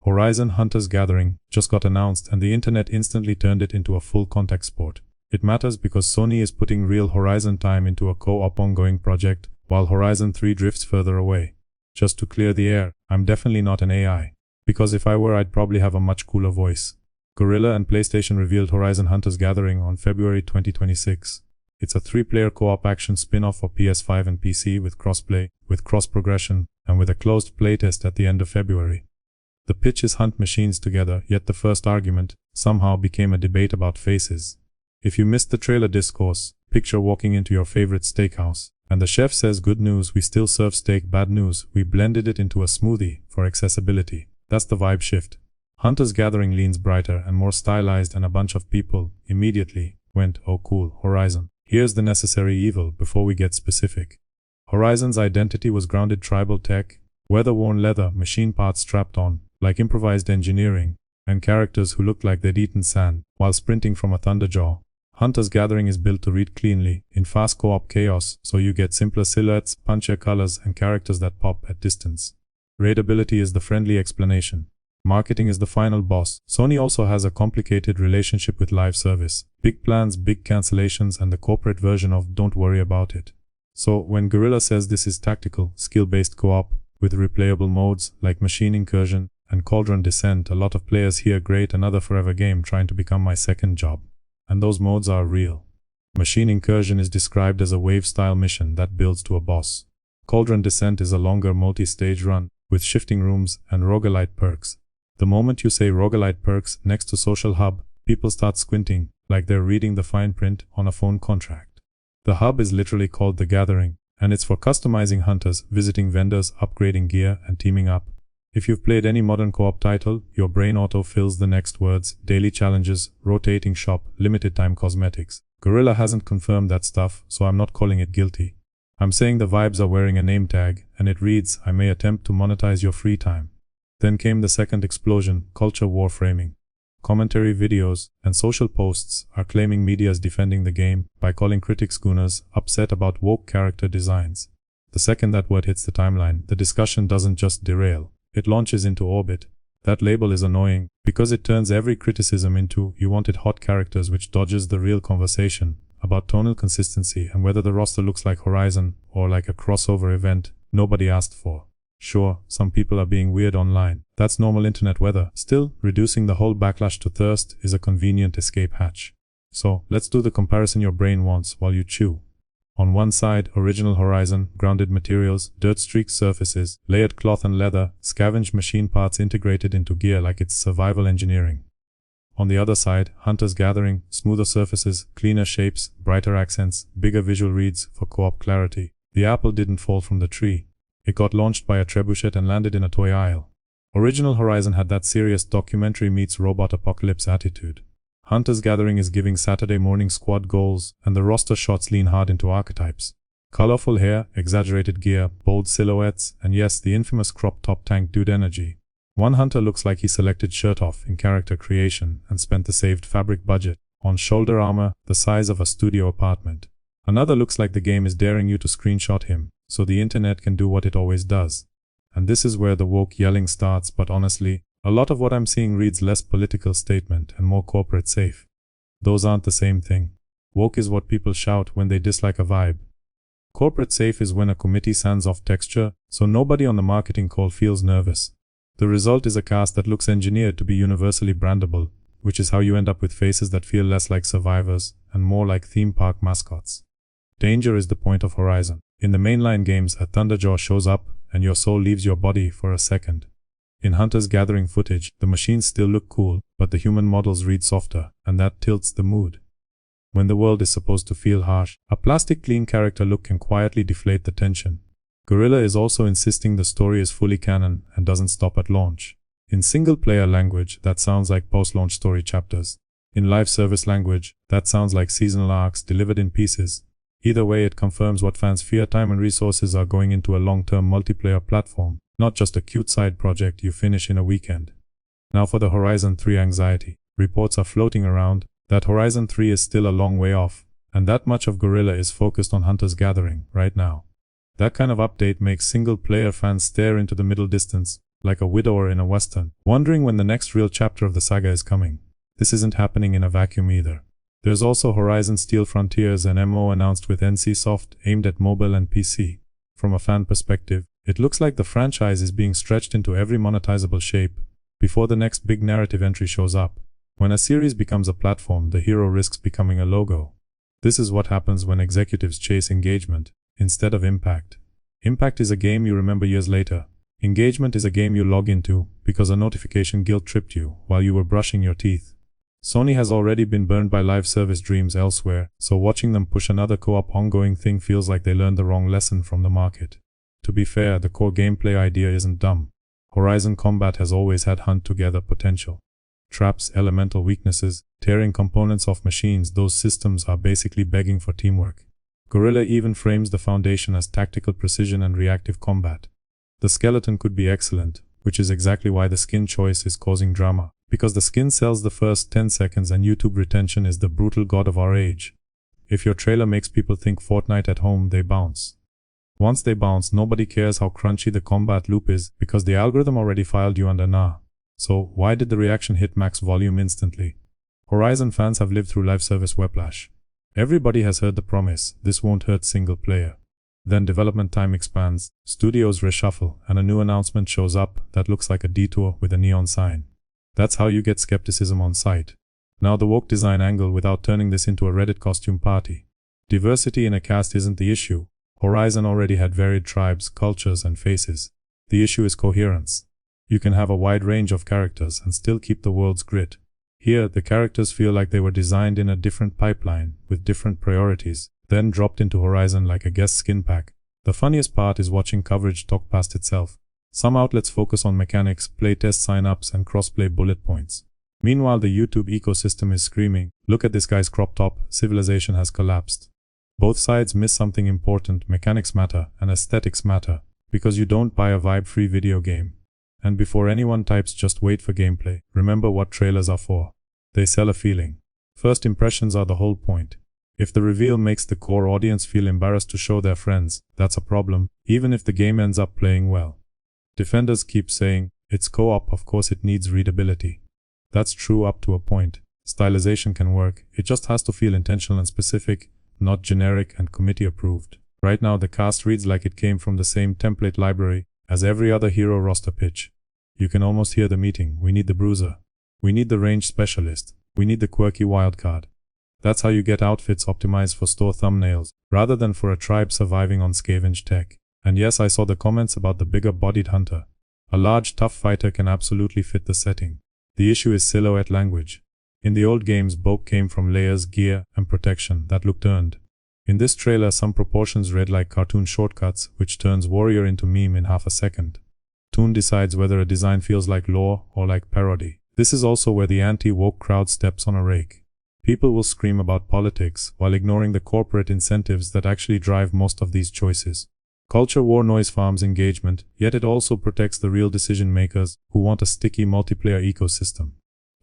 Horizon Hunters Gathering just got announced and the internet instantly turned it into a full contact sport. It matters because Sony is putting real Horizon time into a co-op ongoing project, while Horizon 3 drifts further away. Just to clear the air, I'm definitely not an AI. Because if I were, I'd probably have a much cooler voice. Guerrilla and PlayStation revealed Horizon Hunters Gathering on February 2026. It's a 3-player co-op action spin-off for PS5 and PC with crossplay, with cross-progression, and with a closed playtest at the end of February. The pitch is hunt machines together, yet the first argument somehow became a debate about faces. If you missed the trailer discourse, picture walking into your favorite steakhouse, and the chef says, "Good news, we still serve steak, bad news, we blended it into a smoothie for accessibility." That's the vibe shift. Hunters Gathering leans brighter and more stylized, and a bunch of people immediately went, "Oh cool, Horizon." Here's the necessary evil before we get specific. Horizon's identity was grounded tribal tech, weather-worn leather, machine parts strapped on, like improvised engineering, and characters who looked like they'd eaten sand while sprinting from a thunderjaw. Hunters Gathering is built to read cleanly, in fast co-op chaos, so you get simpler silhouettes, punchier colors, and characters that pop at distance. Raidability is the friendly explanation. Marketing is the final boss. Sony also has a complicated relationship with live service. Big plans, big cancellations, and the corporate version of "don't worry about it." So when Guerrilla says this is tactical, skill-based co-op, with replayable modes like Machine Incursion and Cauldron Descent, a lot of players hear, "Great, another forever game trying to become my second job." And those modes are real. Machine Incursion is described as a wave-style mission that builds to a boss. Cauldron Descent is a longer multi-stage run, with shifting rooms and roguelite perks. The moment you say roguelite perks next to Social Hub, people start squinting, like they're reading the fine print on a phone contract. The hub is literally called The Gathering, and it's for customizing hunters, visiting vendors, upgrading gear, and teaming up. If you've played any modern co-op title, your brain auto-fills the next words: daily challenges, rotating shop, limited time cosmetics. Guerrilla hasn't confirmed that stuff, so I'm not calling it guilty. I'm saying the vibes are wearing a name tag, and it reads, "I may attempt to monetize your free time." Then came the second explosion: culture war framing. Commentary videos and social posts are claiming media is defending the game by calling critics gooners, upset about woke character designs. The second that word hits the timeline, the discussion doesn't just derail, it launches into orbit. That label is annoying, because it turns every criticism into "you wanted hot characters," which dodges the real conversation about tonal consistency and whether the roster looks like Horizon or like a crossover event nobody asked for. Sure, some people are being weird online. That's normal internet weather. Still, reducing the whole backlash to thirst is a convenient escape hatch. So, let's do the comparison your brain wants while you chew. On one side, original Horizon, grounded materials, dirt-streaked surfaces, layered cloth and leather, scavenged machine parts integrated into gear like it's survival engineering. On the other side, Hunters Gathering, smoother surfaces, cleaner shapes, brighter accents, bigger visual reads for co-op clarity. The apple didn't fall from the tree. It got launched by a trebuchet and landed in a toy aisle. Original Horizon had that serious documentary meets robot apocalypse attitude. Hunters Gathering is giving Saturday morning squad goals, and the roster shots lean hard into archetypes. Colorful hair, exaggerated gear, bold silhouettes, and yes, the infamous crop top tank dude energy. One hunter looks like he selected shirt off in character creation and spent the saved fabric budget on shoulder armor the size of a studio apartment. Another looks like the game is daring you to screenshot him, so the internet can do what it always does. And this is where the woke yelling starts, but honestly, a lot of what I'm seeing reads less political statement and more corporate safe. Those aren't the same thing. Woke is what people shout when they dislike a vibe. Corporate safe is when a committee sands off texture, so nobody on the marketing call feels nervous. The result is a cast that looks engineered to be universally brandable, which is how you end up with faces that feel less like survivors and more like theme park mascots. Danger is the point of Horizon. In the mainline games, a thunderjaw shows up and your soul leaves your body for a second. In Hunters Gathering footage, the machines still look cool, but the human models read softer, and that tilts the mood. When the world is supposed to feel harsh, a plastic clean character look can quietly deflate the tension. Guerrilla is also insisting the story is fully canon and doesn't stop at launch. In single-player language, that sounds like post-launch story chapters. In live service language, that sounds like seasonal arcs delivered in pieces. Either way, it confirms what fans fear: time and resources are going into a long-term multiplayer platform, not just a cute side project you finish in a weekend. Now for the Horizon 3 anxiety. Reports are floating around that Horizon 3 is still a long way off, and that much of Guerrilla is focused on Hunters Gathering right now. That kind of update makes single-player fans stare into the middle distance, like a widower in a western, wondering when the next real chapter of the saga is coming. This isn't happening in a vacuum either. There's also Horizon Steel Frontiers, an MMO announced with NCSoft, aimed at mobile and PC. From a fan perspective, it looks like the franchise is being stretched into every monetizable shape before the next big narrative entry shows up. When a series becomes a platform, the hero risks becoming a logo. This is what happens when executives chase engagement instead of impact. Impact is a game you remember years later. Engagement is a game you log into because a notification guilt-tripped you while you were brushing your teeth. Sony has already been burned by live service dreams elsewhere, so watching them push another co-op ongoing thing feels like they learned the wrong lesson from the market. To be fair, the core gameplay idea isn't dumb. Horizon combat has always had hunt-together potential. Traps, elemental weaknesses, tearing components off machines, those systems are basically begging for teamwork. Guerrilla even frames the foundation as tactical precision and reactive combat. The skeleton could be excellent, which is exactly why the skin choice is causing drama, because the skin sells the first 10 seconds and YouTube retention is the brutal god of our age. If your trailer makes people think Fortnite at home, they bounce. Once they bounce, nobody cares how crunchy the combat loop is because the algorithm already filed you under nah. So, why did the reaction hit max volume instantly? Horizon fans have lived through live service whiplash. Everybody has heard the promise, this won't hurt single player. Then development time expands, studios reshuffle, and a new announcement shows up that looks like a detour with a neon sign. That's how you get skepticism on site. Now the woke design angle without turning this into a Reddit costume party. Diversity in a cast isn't the issue. Horizon already had varied tribes, cultures, and faces. The issue is coherence. You can have a wide range of characters and still keep the world's grit. Here, the characters feel like they were designed in a different pipeline, with different priorities, then dropped into Horizon like a guest skin pack. The funniest part is watching coverage talk past itself. Some outlets focus on mechanics, playtest sign-ups, and crossplay bullet points. Meanwhile, the YouTube ecosystem is screaming, look at this guy's crop top, civilization has collapsed. Both sides miss something important, mechanics matter, and aesthetics matter, because you don't buy a vibe-free video game. And before anyone types just wait for gameplay, remember what trailers are for. They sell a feeling. First impressions are the whole point. If the reveal makes the core audience feel embarrassed to show their friends, that's a problem, even if the game ends up playing well. Defenders keep saying, it's co-op, of course it needs readability. That's true up to a point. Stylization can work, it just has to feel intentional and specific, not generic and committee approved. Right now the cast reads like it came from the same template library as every other hero roster pitch. You can almost hear the meeting, we need the bruiser. We need the range specialist. We need the quirky wildcard. That's how you get outfits optimized for store thumbnails, rather than for a tribe surviving on scavenged tech. And yes, I saw the comments about the bigger-bodied hunter. A large, tough fighter can absolutely fit the setting. The issue is silhouette language. In the old games, bulk came from layers, gear, and protection that looked earned. In this trailer, some proportions read like cartoon shortcuts, which turns warrior into meme in half a second. Toon decides whether a design feels like lore or like parody. This is also where the anti-woke crowd steps on a rake. People will scream about politics while ignoring the corporate incentives that actually drive most of these choices. Culture war noise farms engagement, yet it also protects the real decision makers who want a sticky multiplayer ecosystem.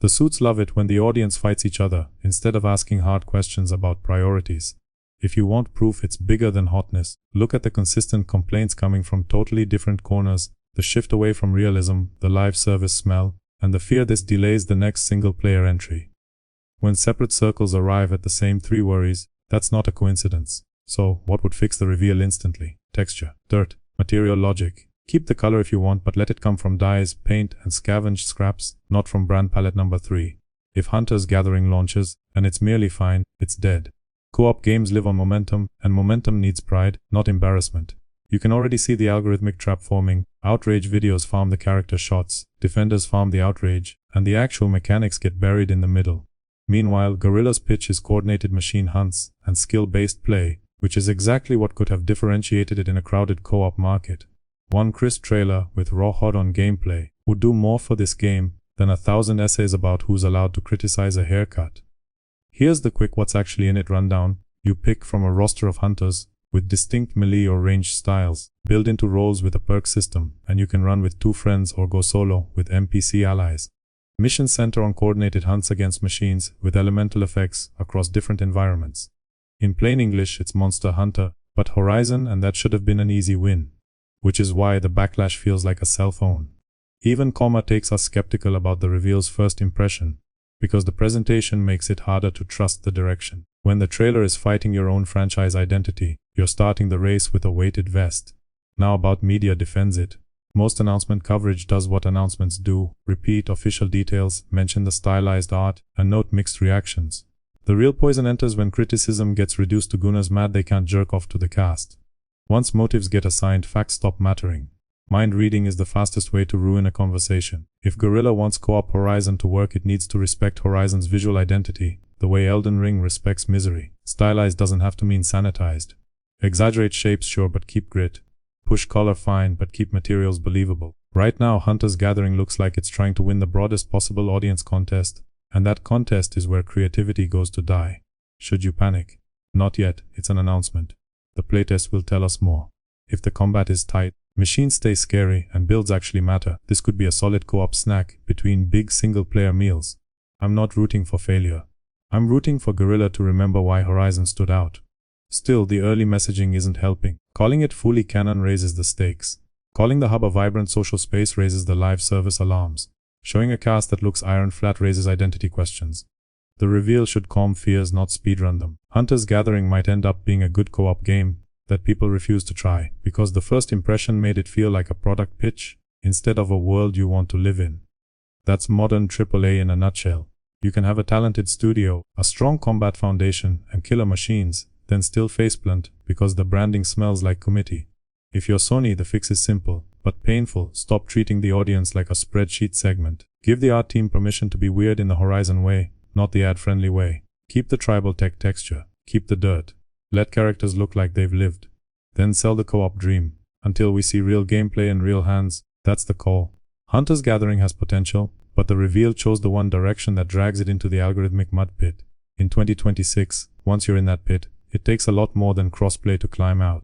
The suits love it when the audience fights each other instead of asking hard questions about priorities. If you want proof it's bigger than hotness, look at the consistent complaints coming from totally different corners, the shift away from realism, the live service smell, and the fear this delays the next single-player entry. When separate circles arrive at the same three worries, that's not a coincidence. So, what would fix the reveal instantly? Texture, dirt, material logic. Keep the color if you want, but let it come from dyes, paint, and scavenged scraps, not from brand palette number 3. If Hunter's Gathering launches, and it's merely fine, it's dead. Co-op games live on momentum, and momentum needs pride, not embarrassment. You can already see the algorithmic trap forming. Outrage videos farm the character shots, defenders farm the outrage, and the actual mechanics get buried in the middle. Meanwhile, Guerrilla's pitch is coordinated machine hunts and skill-based play, which is exactly what could have differentiated it in a crowded co-op market. One crisp trailer with raw hot-on gameplay would do more for this game than 1,000 essays about who's allowed to criticize a haircut. Here's the quick what's actually in it rundown. You pick from a roster of hunters with distinct melee or ranged styles, build into roles with a perk system, and you can run with 2 friends or go solo with NPC allies. Missions center on coordinated hunts against machines with elemental effects across different environments. In plain English, it's Monster Hunter, but Horizon, and that should have been an easy win. Which is why the backlash feels like a cell phone. Even comma takes us skeptical about the reveal's first impression, because the presentation makes it harder to trust the direction. When the trailer is fighting your own franchise identity, you're starting the race with a weighted vest. Now about media defends it. Most announcement coverage does what announcements do: repeat official details, mention the stylized art, and note mixed reactions. The real poison enters when criticism gets reduced to gooners mad they can't jerk off to the cast. Once motives get assigned, facts stop mattering. Mind reading is the fastest way to ruin a conversation. If Guerrilla wants co-op Horizon to work, it needs to respect Horizon's visual identity, the way Elden Ring respects Misery. Stylized doesn't have to mean sanitized. Exaggerate shapes, sure, but keep grit. Push color, fine, but keep materials believable. Right now, Hunter's Gathering looks like it's trying to win the broadest possible audience contest, and that contest is where creativity goes to die. Should you panic? Not yet, it's an announcement. The playtest will tell us more. If the combat is tight, machines stay scary, and builds actually matter, this could be a solid co-op snack between big single-player meals. I'm not rooting for failure. I'm rooting for Guerrilla to remember why Horizon stood out. Still, the early messaging isn't helping. Calling it fully canon raises the stakes. Calling the hub a vibrant social space raises the live service alarms. Showing a cast that looks iron-flat raises identity questions. The reveal should calm fears, not speedrun them. Hunter's Gathering might end up being a good co-op game that people refuse to try, because the first impression made it feel like a product pitch, instead of a world you want to live in. That's modern AAA in a nutshell. You can have a talented studio, a strong combat foundation, and killer machines, then still faceplant, because the branding smells like committee. If you're Sony, the fix is simple, but painful. Stop treating the audience like a spreadsheet segment. Give the art team permission to be weird in the Horizon way, not the ad-friendly way. Keep the tribal tech texture. Keep the dirt. Let characters look like they've lived. Then sell the co-op dream. Until we see real gameplay and real hands, that's the call. Hunter's Gathering has potential, but the reveal chose the one direction that drags it into the algorithmic mud pit. In 2026, once you're in that pit, it takes a lot more than crossplay to climb out.